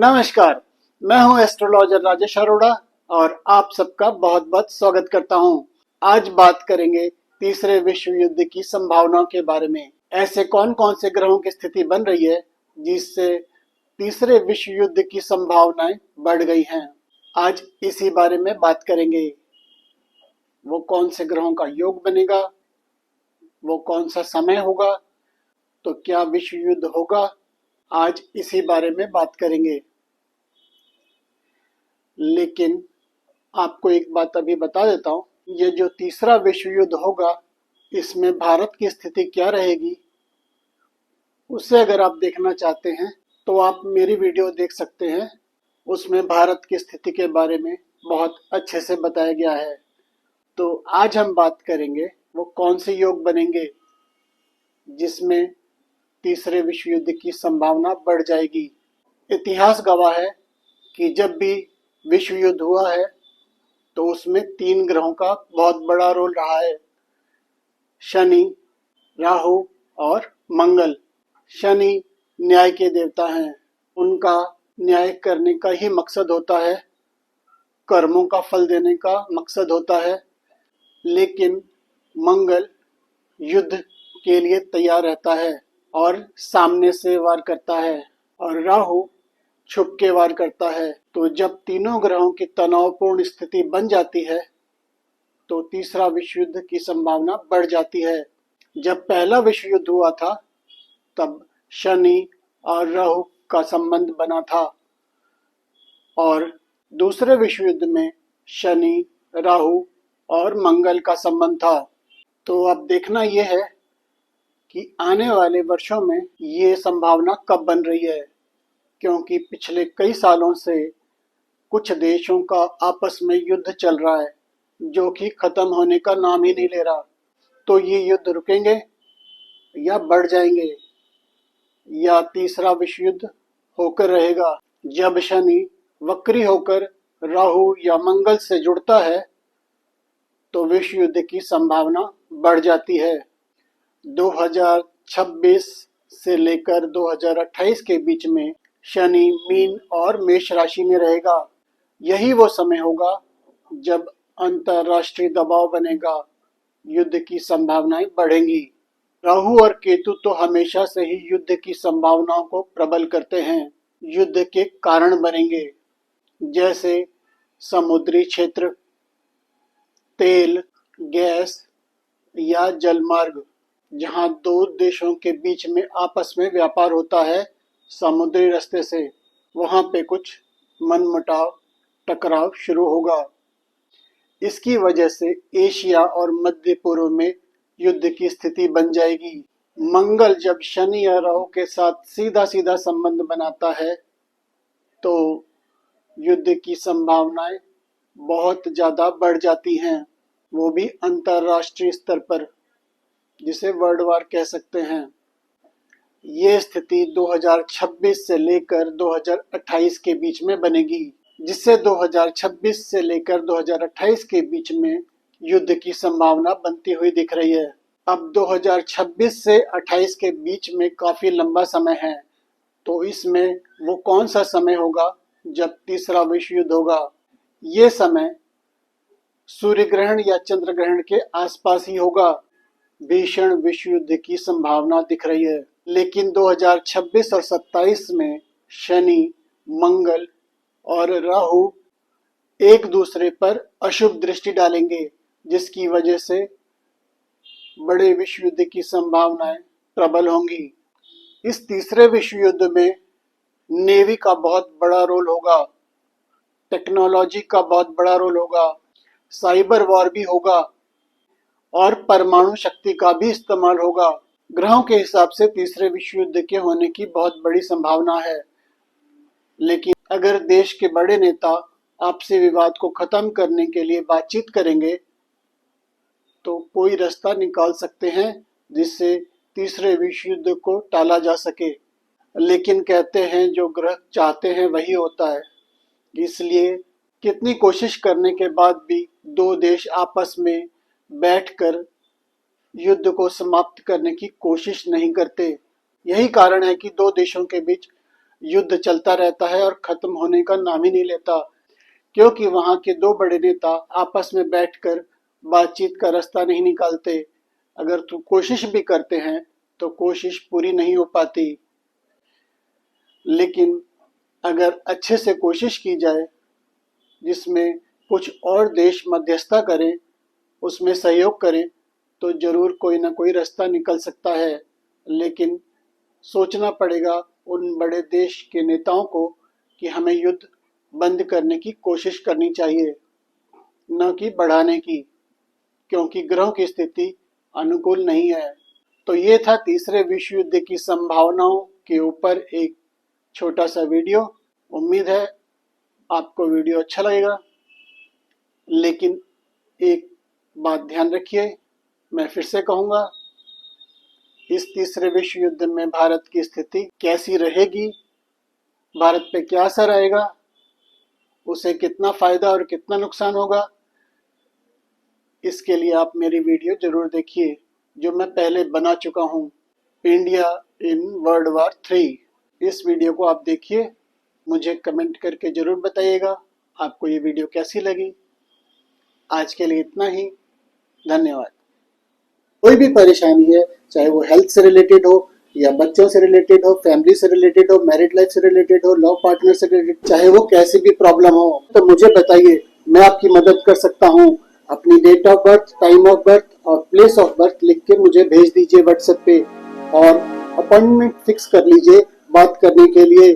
नमस्कार। मैं हूं एस्ट्रोलॉजर राजेश अरोड़ा और आप सबका बहुत बहुत स्वागत करता हूं। आज बात करेंगे तीसरे विश्व युद्ध की संभावनाओं के बारे में। ऐसे कौन कौन से ग्रहों की स्थिति बन रही है जिससे तीसरे विश्व युद्ध की संभावनाएं बढ़ गई हैं। आज इसी बारे में बात करेंगे। वो कौन से ग्रहों का योग बनेगा, वो कौन सा समय होगा, तो क्या विश्व युद्ध होगा, आज इसी बारे में बात करेंगे। लेकिन आपको एक बात अभी बता देता हूँ, ये जो तीसरा विश्व युद्ध होगा इसमें भारत की स्थिति क्या रहेगी, उसे अगर आप देखना चाहते हैं तो आप मेरी वीडियो देख सकते हैं। उसमें भारत की स्थिति के बारे में बहुत अच्छे से बताया गया है। तो आज हम बात करेंगे वो कौन से योग बनेंगे जिसमें तीसरे विश्व युद्ध की संभावना बढ़ जाएगी। इतिहास गवाह है कि जब भी विश्व युद्ध हुआ है तो उसमें 3 ग्रहों का बहुत बड़ा रोल रहा है, शनि, राहु और मंगल। शनि न्याय के देवता हैं, उनका न्याय करने का ही मकसद होता है, कर्मों का फल देने का मकसद होता है। लेकिन मंगल युद्ध के लिए तैयार रहता है और सामने से वार करता है, और राहु छुप के वार करता है। तो जब तीनों ग्रहों की तनावपूर्ण स्थिति बन जाती है तो तीसरा विश्व युद्ध की संभावना बढ़ जाती है। जब पहला विश्व युद्ध हुआ था तब शनि और राहु का संबंध बना था, और दूसरे विश्व युद्ध में शनि, राहु और मंगल का संबंध था। तो अब देखना यह है कि आने वाले वर्षों में ये संभावना कब बन रही है, क्योंकि पिछले कई सालों से कुछ देशों का आपस में युद्ध चल रहा है जो कि खत्म होने का नाम ही नहीं ले रहा। तो ये युद्ध रुकेंगे या बढ़ जाएंगे, या तीसरा विश्व युद्ध होकर रहेगा। जब शनि वक्री होकर राहु या मंगल से जुड़ता है तो विश्व युद्ध की संभावना बढ़ जाती है। 2026 से लेकर 2028 के बीच में शनि मीन और मेष राशि में रहेगा। यही वो समय होगा जब अंतरराष्ट्रीय दबाव बनेगा, युद्ध की संभावनाएं बढ़ेंगी। राहु और केतु तो हमेशा से ही युद्ध की संभावनाओं को प्रबल करते हैं, युद्ध के कारण बनेंगे। जैसे समुद्री क्षेत्र, तेल, गैस या जलमार्ग, जहां 2 देशों के बीच में आपस में व्यापार होता है समुद्री रास्ते से, वहां पे कुछ मनमुटाव, टकराव शुरू होगा। इसकी वजह से एशिया और मध्य पूर्व में युद्ध की स्थिति बन जाएगी। मंगल जब शनि या राहु के साथ सीधा सीधा संबंध बनाता है तो युद्ध की संभावनाएं बहुत ज्यादा बढ़ जाती हैं, वो भी अंतरराष्ट्रीय स्तर पर, जिसे वर्ल्ड वार कह सकते हैं। ये स्थिति 2026 से लेकर 2028 के बीच में बनेगी, जिससे 2026 से लेकर 2028 के बीच में युद्ध की संभावना बनती हुई दिख रही है। अब 2026 से 28 के बीच में काफी लंबा समय है, तो इसमें वो कौन सा समय होगा जब तीसरा विश्व युद्ध होगा। ये समय सूर्य ग्रहण या चंद्र ग्रहण के आसपास ही होगा। भीषण विश्व युद्ध की संभावना दिख रही है। लेकिन 2026 और 27 में शनि, मंगल और राहु एक दूसरे पर अशुभ दृष्टि डालेंगे, जिसकी वजह से बड़े विश्व युद्ध की संभावनाएं प्रबल होंगी। इस तीसरे विश्व युद्ध में नेवी का बहुत बड़ा रोल होगा, टेक्नोलॉजी का बहुत बड़ा रोल होगा, साइबर वॉर भी होगा और परमाणु शक्ति का भी इस्तेमाल होगा। ग्रहों के हिसाब से तीसरे विश्व युद्ध के होने की बहुत बड़ी संभावना है। लेकिन अगर देश के बड़े नेता आपसी विवाद को खत्म करने के लिए बातचीत करेंगे तो कोई रास्ता निकाल सकते हैं जिससे तीसरे विश्व युद्ध को टाला जा सके। लेकिन कहते हैं जो ग्रह चाहते हैं वही होता है, इसलिए कितनी कोशिश करने के बाद भी 2 देश आपस में बैठकर युद्ध को समाप्त करने की कोशिश नहीं करते। यही कारण है कि 2 देशों के बीच युद्ध चलता रहता है और खत्म होने का नाम ही नहीं लेता, क्योंकि वहां के दो बड़े नेता आपस में बैठकर बातचीत का रास्ता नहीं निकालते। अगर तो कोशिश भी करते हैं तो कोशिश पूरी नहीं हो पाती। लेकिन अगर अच्छे से कोशिश की जाए, जिसमें कुछ और देश मध्यस्थता करें, उसमें सहयोग करें, तो जरूर कोई ना कोई रास्ता निकल सकता है। लेकिन सोचना पड़ेगा उन बड़े देश के नेताओं को कि हमें युद्ध बंद करने की कोशिश करनी चाहिए, न कि बढ़ाने की, क्योंकि ग्रहों की स्थिति अनुकूल नहीं है। तो ये था तीसरे विश्व युद्ध की संभावनाओं के ऊपर एक छोटा सा वीडियो। उम्मीद है आपको वीडियो अच्छा लगेगा। लेकिन एक बात ध्यान रखिए, मैं फिर से कहूँगा, इस तीसरे विश्व युद्ध में भारत की स्थिति कैसी रहेगी, भारत पे क्या असर आएगा, उसे कितना फायदा और कितना नुकसान होगा, इसके लिए आप मेरी वीडियो जरूर देखिए जो मैं पहले बना चुका हूँ, इंडिया इन वर्ल्ड वॉर 3। इस वीडियो को आप देखिए, मुझे कमेंट करके जरूर बताइएगा आपको ये वीडियो कैसी लगी। आज के लिए इतना ही, धन्यवाद। कोई भी परेशानी है, चाहे वो हेल्थ से रिलेटेड हो या बच्चों से रिलेटेड हो, फैमिली से रिलेटेड हो, मैरिड लाइफ से रिलेटेड हो, लव पार्टनर से रिलेटेड, चाहे वो कैसी भी प्रॉब्लम हो, तो मुझे बताइए, मैं आपकी मदद कर सकता हूँ। अपनी date of birth, time of birth और प्लेस ऑफ बर्थ लिख के मुझे भेज दीजिए व्हाट्सएप पे, और अपॉइंटमेंट फिक्स कर लीजिए बात करने के लिए।